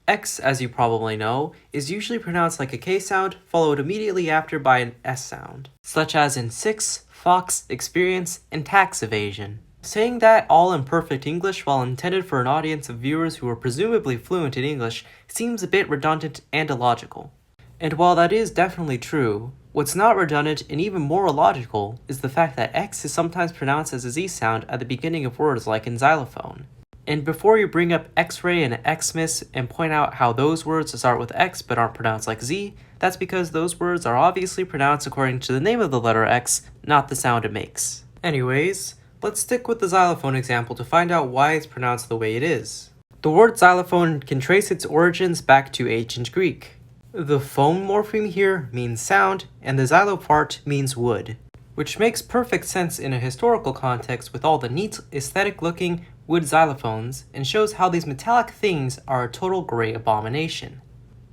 X, as you probably know, is usually pronounced like a K sound, followed immediately after by an S sound, such as in six, fox, experience, and tax evasion. Saying that all in perfect English while intended for an audience of viewers who are presumably fluent in English seems a bit redundant and illogical. And while that is definitely true, what's not redundant and even more illogical is the fact that X is sometimes pronounced as a Z sound at the beginning of words like in xylophone. And before you bring up X-ray and Xmas and point out how those words start with X but aren't pronounced like Z, that's because those words are obviously pronounced according to the name of the letter X, not the sound it makes. Anyways, let's stick with the xylophone example to find out why it's pronounced the way it is. The word xylophone can trace its origins back to ancient Greek. The phone morpheme here means sound, and the xylo part means wood, which makes perfect sense in a historical context with all the neat, aesthetic-looking wood xylophones, and shows how these metallic things are a total gray abomination.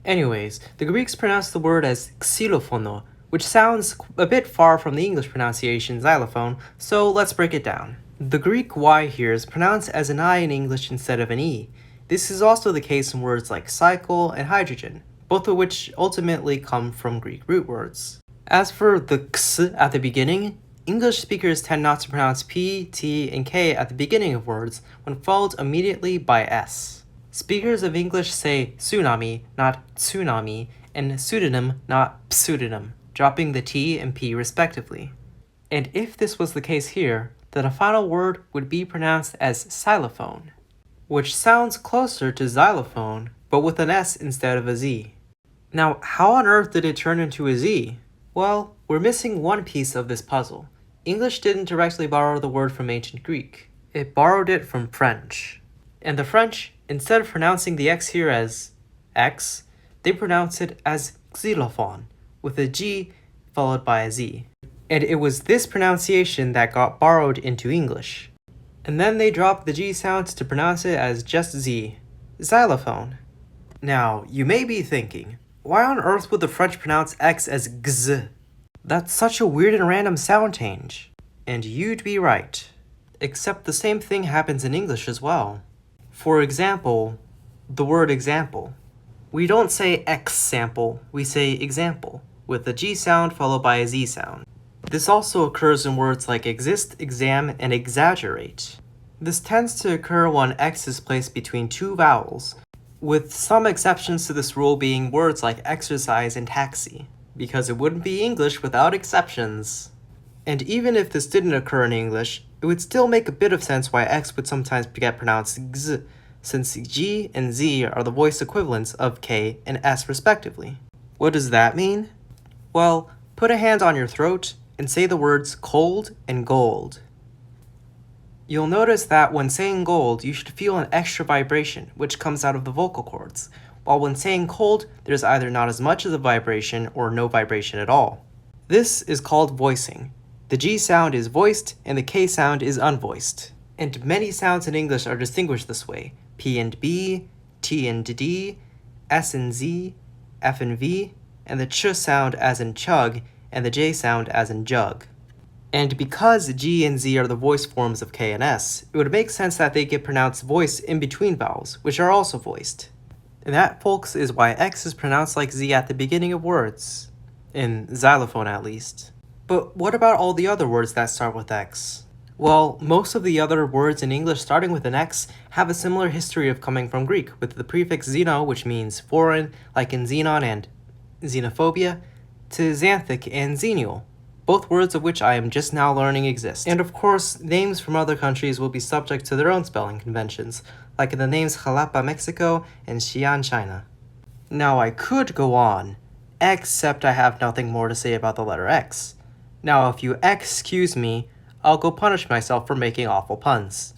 Anyways, the Greeks pronounced the word as xylophono, which sounds a bit far from the English pronunciation xylophone, so let's break it down. The Greek Y here is pronounced as an I in English instead of an E. This is also the case in words like cycle and hydrogen, both of which ultimately come from Greek root words. As for the x at the beginning, English speakers tend not to pronounce P, T, and K at the beginning of words when followed immediately by S. Speakers of English say tsunami, not tsunami, and pseudonym, not pseudonym, dropping the T and P respectively. And if this was the case here, then a final word would be pronounced as xylophone, which sounds closer to xylophone, but with an S instead of a Z. Now, how on earth did it turn into a Z? Well, we're missing one piece of this puzzle. English didn't directly borrow the word from ancient Greek. It borrowed it from French. And the French, instead of pronouncing the X here as X, they pronounce it as xylophone, with a G followed by a Z. And it was this pronunciation that got borrowed into English. And then they dropped the G sound to pronounce it as just Z, xylophone. Now, you may be thinking, why on earth would the French pronounce X as gz? That's such a weird and random sound change. And you'd be right. Except the same thing happens in English as well. For example, the word example. We don't say X-sample, we say example, with a G sound followed by a Z sound. This also occurs in words like exist, exam, and exaggerate. This tends to occur when X is placed between two vowels, with some exceptions to this rule being words like exercise and taxi, because it wouldn't be English without exceptions. And even if this didn't occur in English, it would still make a bit of sense why X would sometimes get pronounced gz, since G and Z are the voice equivalents of K and S respectively. What does that mean? Well, put a hand on your throat and say the words cold and gold. You'll notice that when saying gold, you should feel an extra vibration, which comes out of the vocal cords, while when saying cold, there's either not as much as a vibration or no vibration at all. This is called voicing. The G sound is voiced and the K sound is unvoiced. And many sounds in English are distinguished this way: P and B, T and D, S and Z, F and V, and the ch sound as in chug, and the J sound as in jug. And because G and Z are the voice forms of K and S, it would make sense that they get pronounced voiced in between vowels, which are also voiced. And that, folks, is why X is pronounced like Z at the beginning of words. In xylophone, at least. But what about all the other words that start with X? Well, most of the other words in English starting with an X have a similar history of coming from Greek, with the prefix xeno, which means foreign, like in xenon and xenophobia, to xanthic and xenial, both words of which I am just now learning exist. And of course, names from other countries will be subject to their own spelling conventions, like in the names Jalapa, Mexico, and Xi'an, China. Now I could go on, except I have nothing more to say about the letter X. Now if you excuse me, I'll go punish myself for making awful puns.